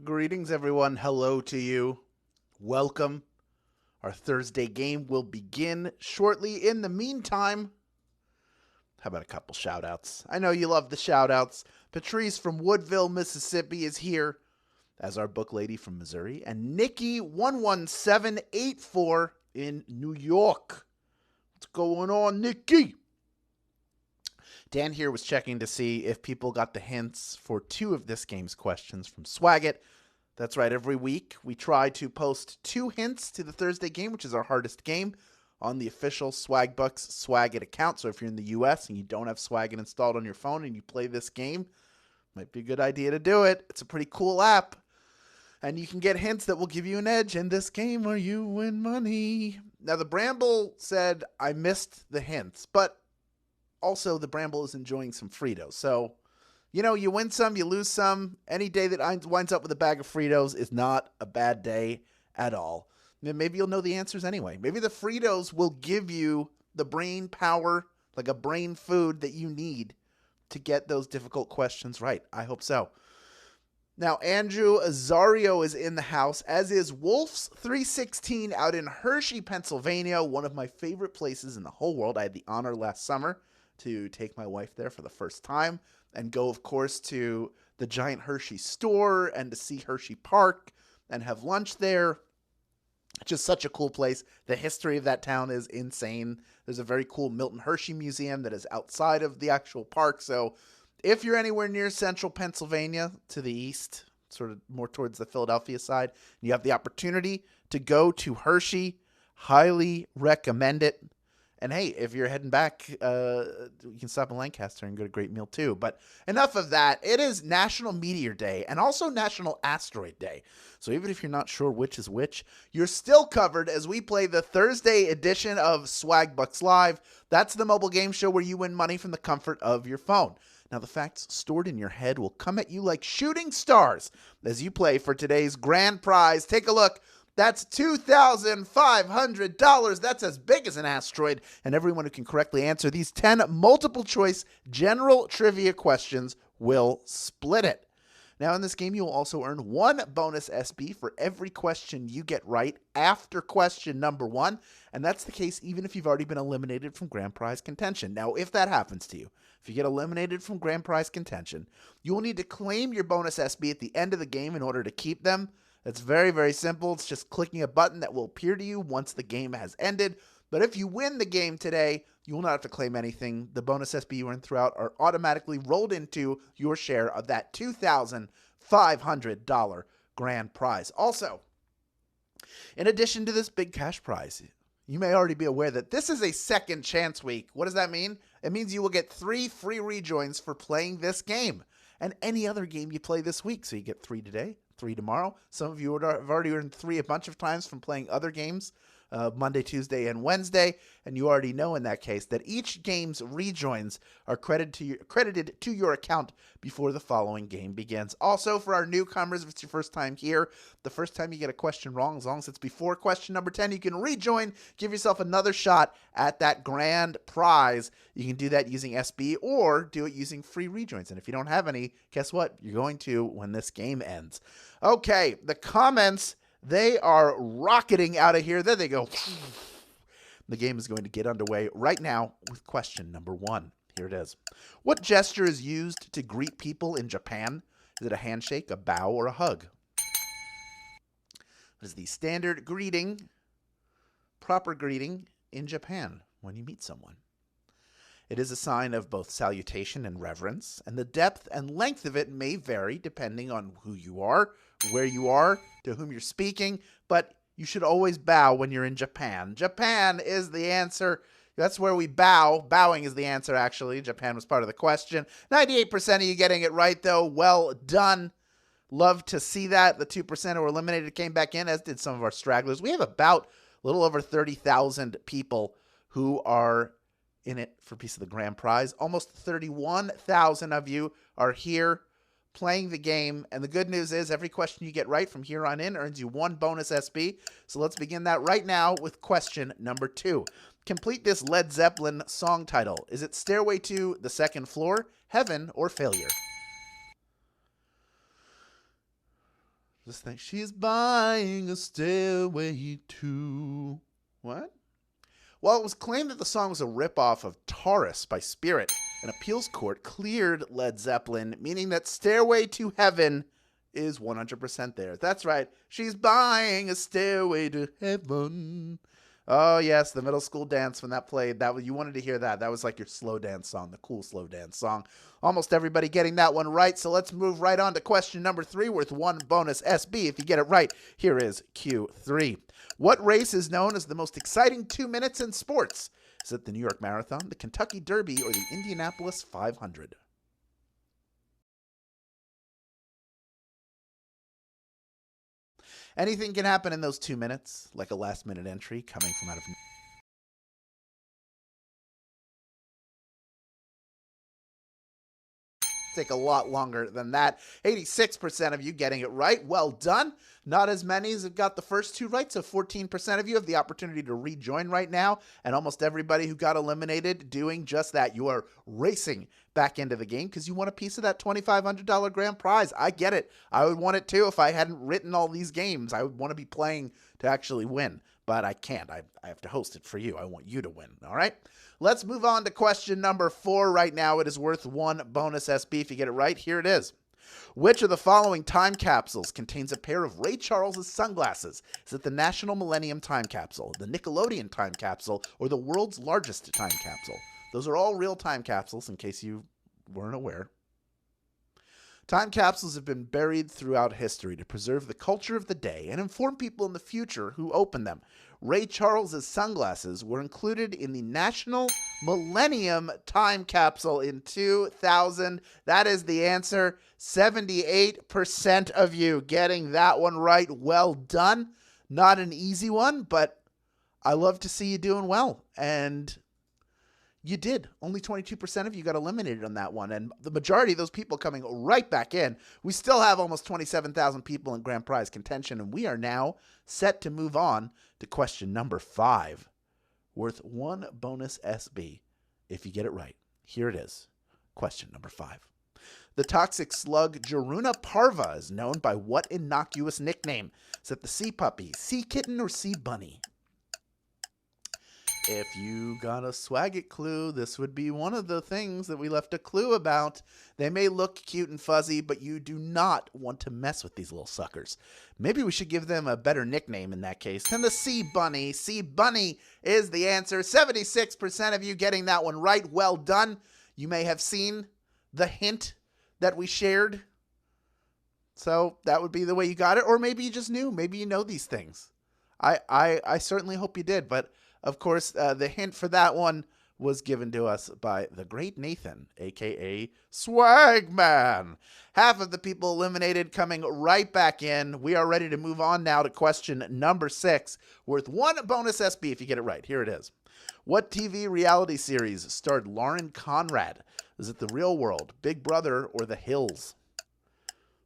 Greetings, everyone. Hello to you. Welcome. Our Thursday game will begin shortly. In the meantime, how about a couple shout-outs? I know you love the shout-outs. Patrice from Woodville, Mississippi is here as our book lady from Missouri. And Nikki11784 in New York. What's going on, Nikki? Dan here was checking to see if people got the hints for two of this game's questions from Swag It. That's right, every week we try to post 2 hints to the Thursday game, which is our hardest game, on the official Swagbucks Swag It account. So if you're in the US and you don't have Swag It installed on your phone and you play this game, might be a good idea to do it. It's a pretty cool app. And you can get hints that will give you an edge in this game or you win money. Now, the Bramble said, I missed the hints, but also the Bramble is enjoying some Fritos. So, you know, you win some, you lose some. Any day that winds up with a bag of Fritos is not a bad day at all. Maybe you'll know the answers anyway. Maybe the Fritos will give you the brain power, like a brain food that you need to get those difficult questions right. I hope so. Now, Andrew Azario is in the house, as is Wolfs316 out in Hershey, Pennsylvania, one of my favorite places in the whole world. I had the honor last summer to take my wife there for the first time and go, of course, to the giant Hershey store and to see Hershey Park and have lunch there. Just such a cool place. The history of that town is insane. There's a very cool Milton Hershey Museum that is outside of the actual park. So if you're anywhere near central Pennsylvania to the east, sort of more towards the Philadelphia side, you have the opportunity to go to Hershey, highly recommend it. And hey, if you're heading back, you can stop in Lancaster and get a great meal too. But enough of that. It is National Meteor Day and also National Asteroid Day. So even if you're not sure which is which, you're still covered as we play the Thursday edition of Swagbucks Live. That's the mobile game show where you win money from the comfort of your phone. Now, the facts stored in your head will come at you like shooting stars as you play for today's grand prize. Take a look. That's $2,500. That's as big as an asteroid. And everyone who can correctly answer these 10 multiple-choice general trivia questions will split it. Now, in this game, you will also earn 1 bonus SB for every question you get right after question number 1. And that's the case even if you've already been eliminated from grand prize contention. Now, if that happens to you, if you get eliminated from grand prize contention, you will need to claim your bonus SB at the end of the game in order to keep them. It's very, very simple. It's just clicking a button that will appear to you once the game has ended. But if you win the game today, you will not have to claim anything. The bonus SB you earn throughout are automatically rolled into your share of that $2,500 grand prize. Also, in addition to this big cash prize, you may already be aware that this is a second chance week. What does that mean? It means you will get 3 free rejoins for playing this game and any other game you play this week. So you get 3 today, 3 tomorrow. Some of you have already earned 3 a bunch of times from playing other games, Monday, Tuesday, and Wednesday. And you already know in that case that each game's rejoins are credited to your account before the following game begins. Also, for our newcomers, if it's your first time here, the first time you get a question wrong, as long as it's before question number 10, you can rejoin, give yourself another shot at that grand prize. You can do that using SB or do it using free rejoins. And if you don't have any, guess what? You're going to when this game ends. Okay, the comments, they are rocketing out of here. There they go. The game is going to get underway right now with question number 1. Here it is. What gesture is used to greet people in Japan? Is it a handshake, a bow, or a hug? What is the standard greeting, proper greeting in Japan when you meet someone? It is a sign of both salutation and reverence, and the depth and length of it may vary depending on who you are, where you are, to whom you're speaking, but you should always bow when you're in Japan. Japan is the answer. That's where we bow. Bowing is the answer, actually. Japan was part of the question. 98% of you getting it right, though. Well done. Love to see that. The 2% who were eliminated came back in, as did some of our stragglers. We have about a little over 30,000 people who are in it for a piece of the grand prize. Almost 31,000 of you are here playing the game. And the good news is every question you get right from here on in earns you 1 bonus SB. So let's begin that right now with question number 2. Complete this Led Zeppelin song title. Is it Stairway to the Second Floor, Heaven, or Failure? This thing. She's buying a stairway to... What? Well, it was claimed that the song was a ripoff of Taurus by Spirit. An appeals court cleared Led Zeppelin, meaning that Stairway to Heaven is 100% there. That's right. She's buying a stairway to heaven. Oh, yes, the middle school dance when that played. You wanted to hear that. That was like your slow dance song, the cool slow dance song. Almost everybody getting that one right, so let's move right on to question number 3, worth 1 bonus SB. If you get it right, here is Q3. What race is known as the most exciting 2 minutes in sports? Is it the New York Marathon, the Kentucky Derby, or the Indianapolis 500? Anything can happen in those 2 minutes, like a last-minute entry coming from out of... Take a lot longer than that. 86% of you getting it right. Well done. Not as many as have got the first 2 right, so 14% of you have the opportunity to rejoin right now, and almost everybody who got eliminated doing just that. You are racing back into the game because you want a piece of that $2,500 grand prize. I get it. I would want it too if I hadn't written all these games. I would want to be playing to actually win, but I can't. I have to host it for you. I want you to win, all right? Let's move on to question number 4 right now. It is worth 1 bonus SB if you get it right. Here it is. Which of the following time capsules contains a pair of Ray Charles' sunglasses? Is it the National Millennium Time Capsule, the Nickelodeon Time Capsule, or the world's largest time capsule? Those are all real time capsules, in case you weren't aware. Time capsules have been buried throughout history to preserve the culture of the day and inform people in the future who open them. Ray Charles' sunglasses were included in the National Millennium Time Capsule in 2000. That is the answer. 78% of you getting that one right. Well done. Not an easy one, but I love to see you doing well. And you did. Only 22% of you got eliminated on that one. And the majority of those people coming right back in. We still have almost 27,000 people in grand prize contention. And we are now set to move on to question number 5, worth 1 bonus SB if you get it right. Here it is. Question number 5. The toxic slug Geruna parva is known by what innocuous nickname? Is it the sea puppy, sea kitten, or sea bunny? If you got a Swag It clue, this would be one of the things that we left a clue about. They may look cute and fuzzy, but you do not want to mess with these little suckers. Maybe we should give them a better nickname in that case than the Sea Bunny. Sea Bunny is the answer. 76% of you getting that one right. Well done. You may have seen the hint that we shared. So that would be the way you got it. Or maybe you just knew. Maybe you know these things. I certainly hope you did, but... Of course, the hint for that one was given to us by the great Nathan, a.k.a. Swagman. Half of the people eliminated coming right back in. We are ready to move on now to question number 6, worth 1 bonus SB if you get it right. Here it is. What TV reality series starred Lauren Conrad? Is it The Real World, Big Brother, or The Hills?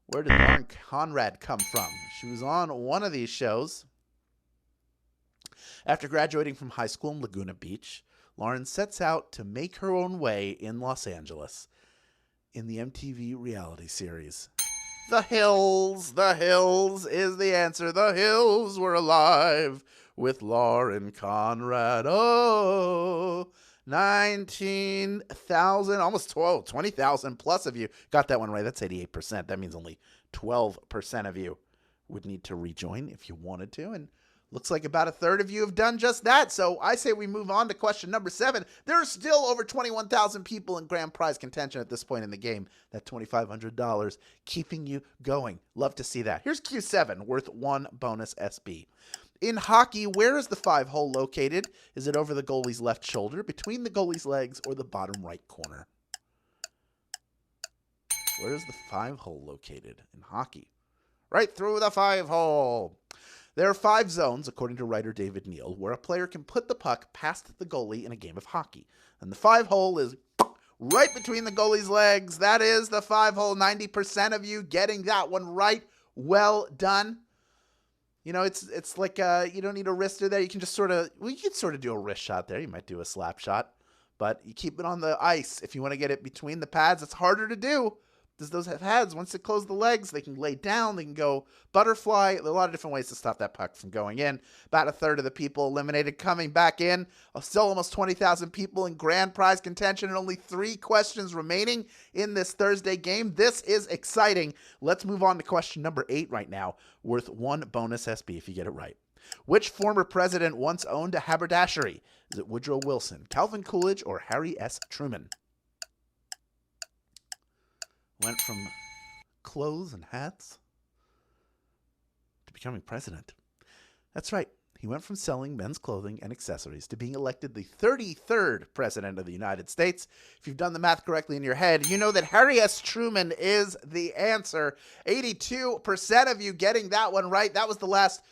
Where did Lauren Conrad come from? She was on one of these shows. After graduating from high school in Laguna Beach, Lauren sets out to make her own way in Los Angeles in the MTV reality series. The Hills. The Hills is the answer. The Hills were alive with Lauren Conrad. Oh, 19,000, almost 20,000 plus of you got that one right. That's 88%. That means only 12% of you would need to rejoin if you wanted to. And looks like about a third of you have done just that. So I say we move on to question number 7. There are still over 21,000 people in grand prize contention at this point in the game. That $2,500 keeping you going. Love to see that. Here's Q7, worth 1 bonus SB. In hockey, where is the 5-hole located? Is it over the goalie's left shoulder, between the goalie's legs, or the bottom right corner? Where is the 5-hole located in hockey? Right through the 5-hole. There are 5 zones, according to writer David Neal, where a player can put the puck past the goalie in a game of hockey. And the 5-hole is right between the goalie's legs. That is the 5-hole. 90% of you getting that one right. Well done. You know, it's like you don't need a wrister there. You can just you can sort of do a wrist shot there. You might do a slap shot. But you keep it on the ice if you want to get it between the pads. It's harder to do, does those have heads? Once they close the legs, they can lay down, they can go butterfly. There are a lot of different ways to stop that puck from going in. About a third of the people eliminated coming back in. Still almost 20,000 people in grand prize contention and only 3 questions remaining in this Thursday game. This is exciting. Let's move on to question number 8 right now, worth 1 bonus SB if you get it right. Which former president once owned a haberdashery? Is it Woodrow Wilson, Calvin Coolidge, or Harry S. Truman? Went from clothes and hats to becoming president. That's right. He went from selling men's clothing and accessories to being elected the 33rd president of the United States. If you've done the math correctly in your head, you know that Harry S. Truman is the answer. 82% of you getting that one right. That was the last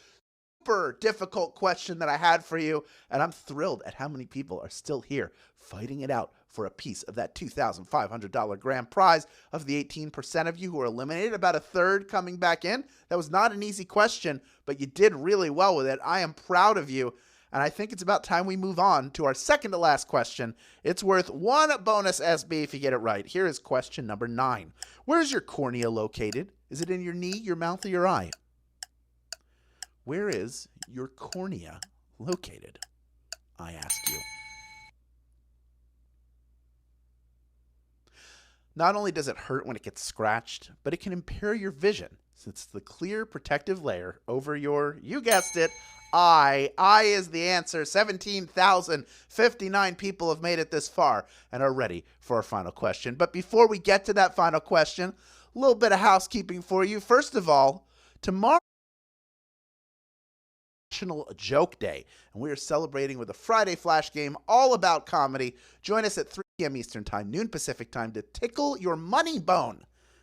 super difficult question that I had for you, and I'm thrilled at how many people are still here fighting it out for a piece of that $2,500 grand prize. Of the 18% of you who are eliminated, about a third coming back in. That was not an easy question, but you did really well with it. I am proud of you, and I think it's about time we move on to our second to last question. It's worth 1 bonus SB if you get it right. Here is question number 9. Where is your cornea located? Is it in your knee, your mouth, or your eye? Where is your cornea located? I ask you. Not only does it hurt when it gets scratched, but it can impair your vision since the clear protective layer over your, you guessed it, eye. Eye is the answer. 17,059 people have made it this far and are ready for our final question. But before we get to that final question, a little bit of housekeeping for you. First of all, tomorrow National Joke Day, and we are celebrating with a Friday flash game all about comedy. Join us at 3 p.m. Eastern Time, noon Pacific Time, to tickle your money bone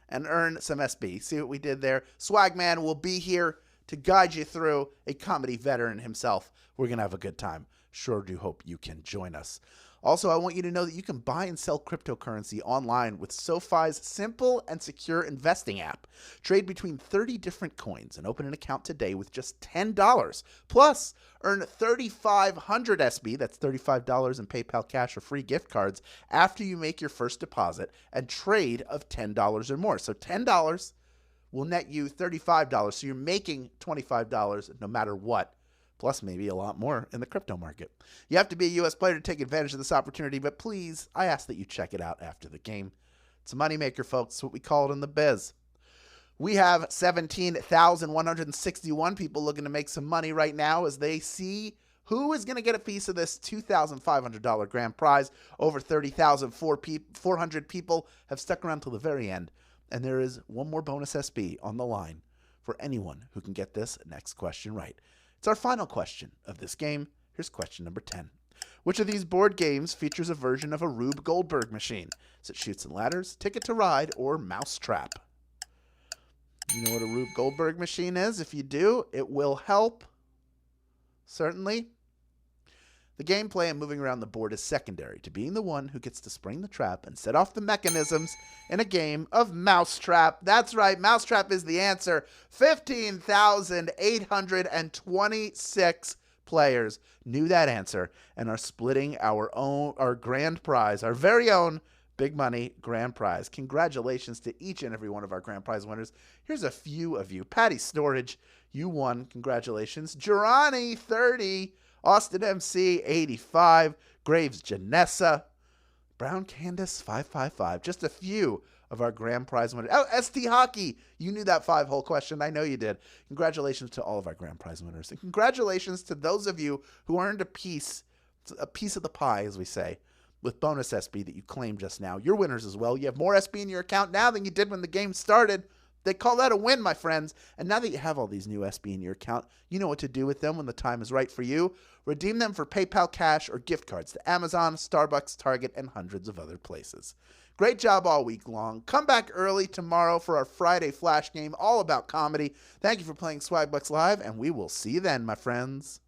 and earn some SB. See what we did there? Swagman will be here to guide you through, a comedy veteran himself. We're going to have a good time. Sure do hope you can join us. Also, I want you to know that you can buy and sell cryptocurrency online with SoFi's simple and secure investing app. Trade between 30 different coins and open an account today with just $10. Plus, earn 3,500 SB, that's $35 in PayPal cash or free gift cards, after you make your first deposit and trade of $10 or more. So $10 will net you $35, so you're making $25 no matter what. Plus maybe a lot more in the crypto market. You have to be a U.S. player to take advantage of this opportunity, but please, I ask that you check it out after the game. It's a moneymaker, folks. It's what we call it in the biz. We have 17,161 people looking to make some money right now as they see who is going to get a piece of this $2,500 grand prize. Over 30,400 people have stuck around till the very end, and there is one more bonus SB on the line for anyone who can get this next question right. It's our final question of this game. Here's question number 10. Which of these board games features a version of a Rube Goldberg machine? Is it Chutes and Ladders, Ticket to Ride, or Mousetrap? You know what a Rube Goldberg machine is? If you do, it will help. Certainly. The gameplay and moving around the board is secondary to being the one who gets to spring the trap and set off the mechanisms in a game of Mousetrap. That's right, Mousetrap is the answer. 15,826 players knew that answer and are splitting our grand prize, our very own big money grand prize. Congratulations to each and every one of our grand prize winners. Here's a few of you. Patty Storage, you won. Congratulations. Girani, 30. Austin MC, 85. Graves Janessa. Brown Candace, 555. Just a few of our grand prize winners. Oh, ST Hockey, you knew that 5-hole question. I know you did. Congratulations to all of our grand prize winners. And congratulations to those of you who earned a piece of the pie, as we say, with bonus SB that you claimed just now. You're winners as well. You have more SB in your account now than you did when the game started. They call that a win, my friends. And now that you have all these new SB in your account, you know what to do with them when the time is right for you. Redeem them for PayPal cash or gift cards to Amazon, Starbucks, Target, and hundreds of other places. Great job all week long. Come back early tomorrow for our Friday flash game all about comedy. Thank you for playing Swagbucks Live, and we will see you then, my friends.